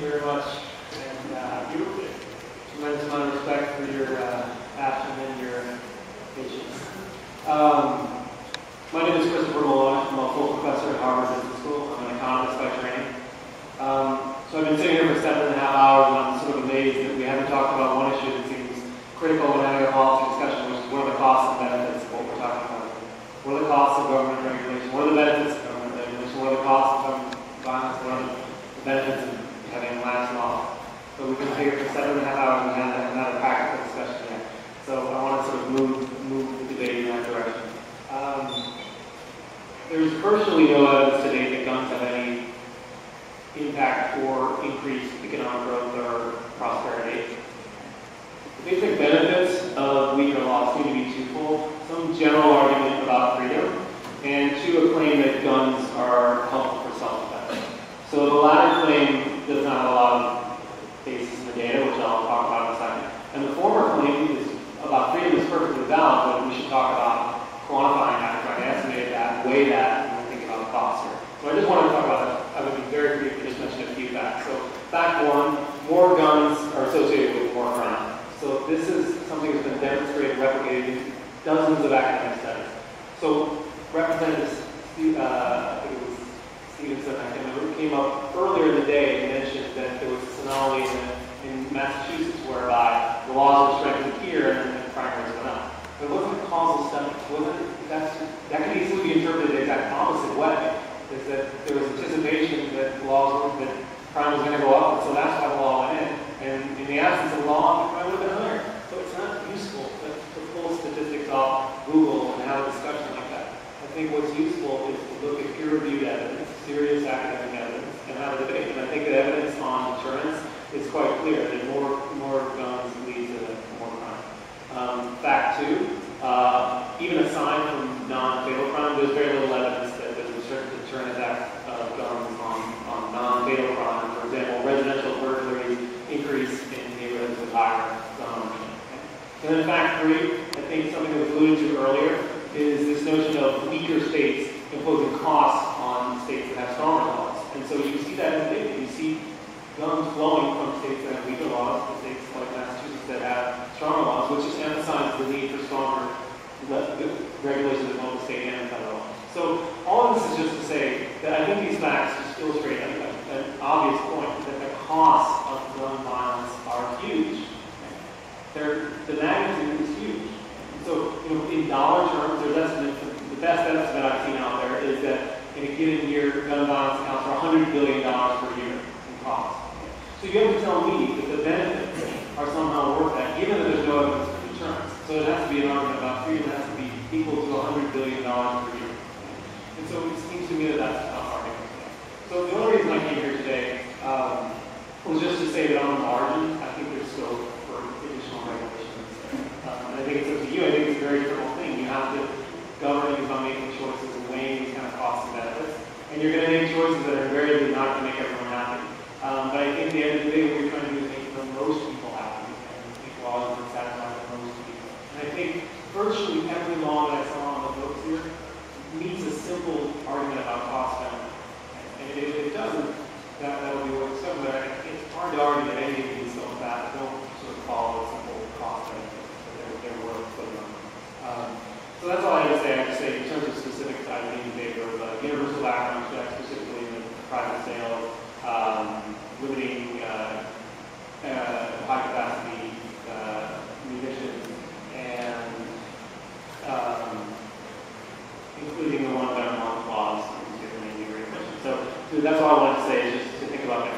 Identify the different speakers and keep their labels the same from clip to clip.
Speaker 1: you very much. And tremendous amount of respect for your passion and your patience. My name is Malloy. I'm a full professor at Harvard Business School. I'm an economist by training. So I've been sitting here for 7.5 hours, and I'm sort of amazed that we haven't talked about one issue that seems critical when having a policy discussion, which is what are the costs and benefits of what we're talking about. What are the costs of government regulation? What are the benefits of government regulation? What are the costs of government violence? What are the benefits of having a lax law? So we've been here for 7.5 hours and haven't had a practical discussion yet. So I want to sort of move the debate in that direction. There's virtually no evidence today that guns have any impact or increased economic growth or prosperity. The basic benefits of weaker laws seem to be twofold. Some general argument about freedom, and two, a claim that guns are helpful for self-defense. So the latter claim does not have a lot of basis in the data, which I'll talk about in a second. And the former claim is about freedom is perfectly valid, but we should talk about quantifying that, trying to estimate that, weigh that, and think about costs here. So I just want to talk about that. I would be very brief and just mention a few facts. So fact one, more guns are associated with more crime. So this is something that's been demonstrated, replicated in dozens of academic studies. So Representative Stevenson, I can't remember, came up earlier in the day and mentioned that there was a anomaly in Massachusetts whereby the laws were strengthened here and then the crime rates went up. But it wasn't a causal study. That can easily be interpreted the exact opposite way. Is that there was anticipation that crime was going to go up, and so that's why the law went in. And in the absence of law, the crime would have been higher. So it's not useful to pull statistics off Google and have a discussion like that. I think what's useful is to look at peer-reviewed evidence, serious academic evidence, and have a debate. And I think that evidence on deterrence is quite clear that more guns lead to more crime. Fact two, even aside from non-fatal crime, there's very little evidence that there's a certain deterrent effect of guns on non-fatal crime. For example, residential burglaries increase in neighborhoods with higher gun ownership. And then fact three, I think something that was alluded to earlier, is this notion of weaker states imposing costs on states that have stronger laws. And so you see that in the data. You see guns flowing from states that have weaker laws to states like Massachusetts that have stronger laws, which just emphasizes the need for stronger regulations at both the state and federal law. So all of this is just to say that I think these facts just illustrate an obvious point that the costs of gun violence are huge. The magnitude is huge. So, in dollar terms, there's estimates. The best estimate I've seen out there is that in a given year, gun violence accounts for $100 billion per year in costs. So you have to tell me that the benefits are somehow worth that, even if there's no evidence for deterrence. So it has to be an argument about freedom that has to be equal to $100 billion per year. And so it seems to me that that's a tough argument. So the only reason I came here today was just to say that on the margin, I think there's scope for additional regulations. And I think it's up to you. I think it's a very difficult thing. You have to govern these by making choices and weighing these kind of costs and benefits. And you're going to make choices that are invariably not going to make everyone happy. But I think at the end of the day, what we're trying to do is make the most people happy and make laws that satisfy the most people. And I think virtually every law that I saw on the books here meets a simple argument about cost benefit. And if it doesn't, that would be worth something. But it's hard to argue that any of these that don't sort of follow a simple cost benefit that they're worth putting on. So that's all I have to say. I have to say in terms of specifics, I would be in favor of universal background checks, specifically in the private sale, limiting high capacity munitions, and including the one better month clause in the agreement. So that's all I wanted to say, is just to think about that.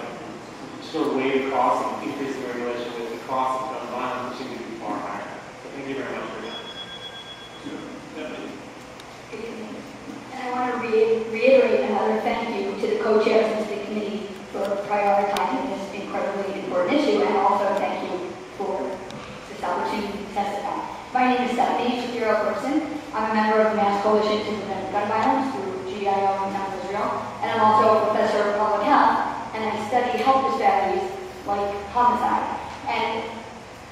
Speaker 1: Sort of weigh the costs and increasing regulation with the cost of gun violence, which seem to be far higher. So thank you very much for that.
Speaker 2: Good evening. And I want to reiterate another thank you to the co-chairs of the committee for prioritizing this incredibly important issue, and also thank you for this opportunity to testify. My name is Stephanie Shapiro Perseus. I'm a member of the Mass Coalition to Prevent Gun Violence through GIO in South Israel, and I'm also a professor of public health, and I study health disparities like homicide. And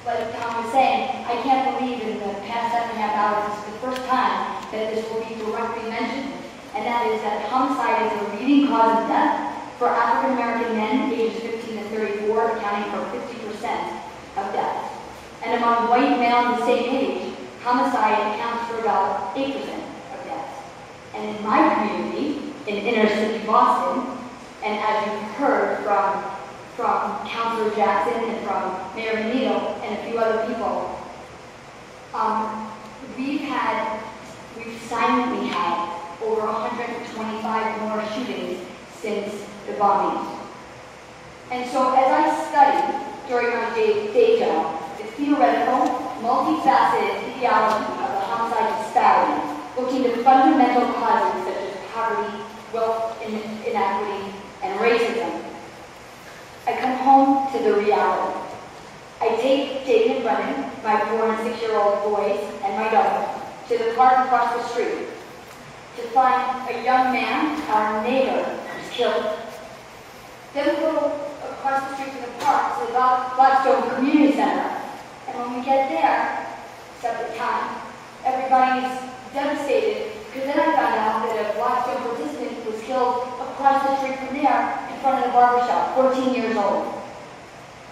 Speaker 2: like Tom was saying, I can't believe in the past 7.5 hours, this is the first time that this will be directly mentioned, and that is that homicide is a leading cause of death for African American men ages 15 to 1934, accounting for 50% of deaths. And among white males the same age, homicide accounts for about 8% of deaths. And in my community, in inner city Boston, and as you've heard from Councilor Jackson and from Mayor Benito and a few other people, we've silently had over 125 more shootings since the bombings. And so as I studied during my day job, the theoretical, multifaceted etiology of the homicide disparity, looking to fundamental causes such as poverty, wealth inequity, and racism, I come home to the reality. I take David and Brennan, my 4- and 6-year-old boys, and my daughter, to the park across the street to find a young man, our neighbor, who's killed. Then we go across the street to the park, to the Blackstone Community Center. And when we get there, it's at the time, everybody's devastated, because then I found out that a Blackstone participant was killed across the street from there in front of the barber shop, 14 years old.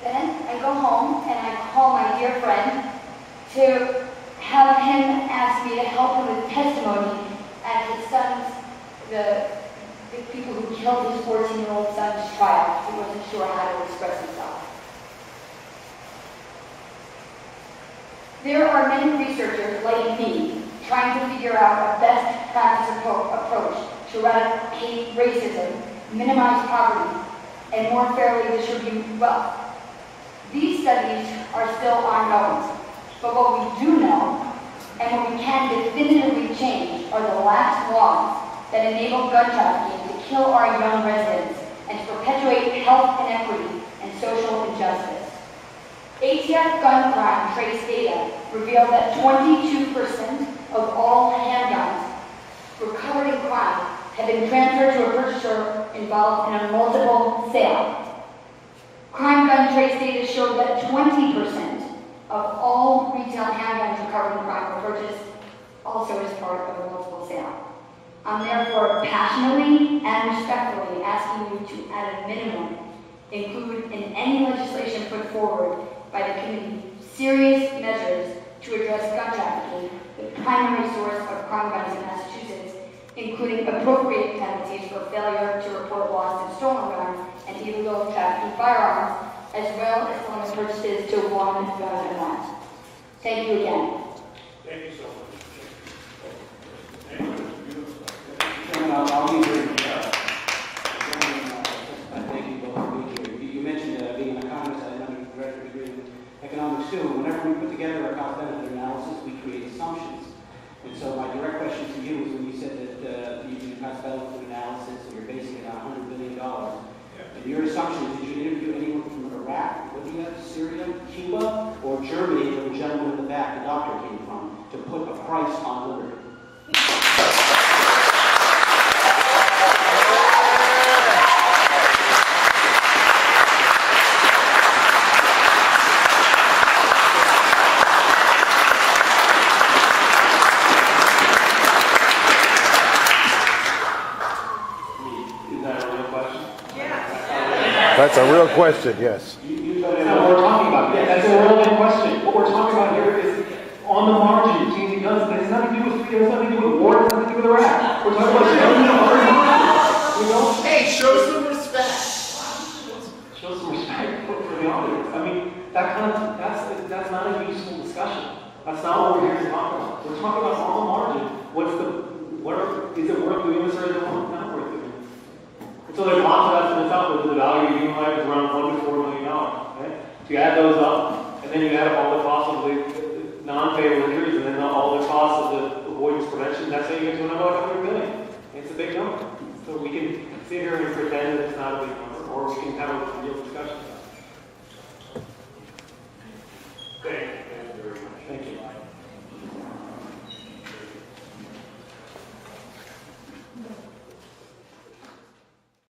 Speaker 2: Then I go home and I call my dear friend to have him ask me to help him with testimony at his son's, the people who killed his 14-year-old son's trial. He wasn't sure how to express himself. There are many researchers like me trying to figure out a best practice approach to eradicate racism, minimize poverty, and more fairly distribute wealth. These studies are still ongoing, but what we do know and what we can definitively change are the last laws that enable gun trafficking to kill our young residents and to perpetuate health inequity and social injustice. ATF gun crime trace data revealed that 22% of all handguns recovered in crime have been transferred to a purchaser involved in a multiple sale. Crime gun trace data showed that 20% of all retail handguns recovered in crime were purchased also as part of a multiple sale. I'm therefore passionately and respectfully asking you to, at a minimum, include in any legislation put forward by the committee serious measures to address gun trafficking, the primary source of crime guns in Massachusetts, including appropriate penalties for failure to report lost and stolen guns and illegal trafficking firearms, as well as limit purchases to one gun at once. Thank you again.
Speaker 3: Thank you so much.
Speaker 4: I'll use it. Thank you both for being here. You mentioned being an economist. I know you're a graduate degree in economics too. Whenever we put together a cost-benefit analysis, we create assumptions. And so my direct question to you is when you said that you do cost-benefit analysis and you're basing it on $100 billion. And your assumption, did you interview anyone from Iraq, what do you have, Syria, Cuba, or Germany, where the gentleman in the back, the doctor, came from, to put a price on liberty?
Speaker 3: That's a real question, yes.
Speaker 1: That's not what we're talking about. Yeah, that's a relevant question. What we're talking about here is on the margin, changing guns. It has nothing to do with freedom. It has nothing to do with war. It has nothing to do with Iraq. We're talking about changing the margin. You know?
Speaker 5: Hey, show some respect.
Speaker 1: Show some respect for the audience. I mean, that's not a useful discussion. That's not what we're here to talk about. We're talking about on the margin. Is it worth doing this or is it not worth doing this? So there's lots of estimates out there that the value of human life is around $1 to $4 million. Okay? So you add those up, and then you add up all the costs of the non-fatal injuries, and then all the costs of the avoidance prevention. That's how you get to a number like $100 billion. It's a big number. So we can sit here and pretend that it's not a big number, or we can have a real discussion.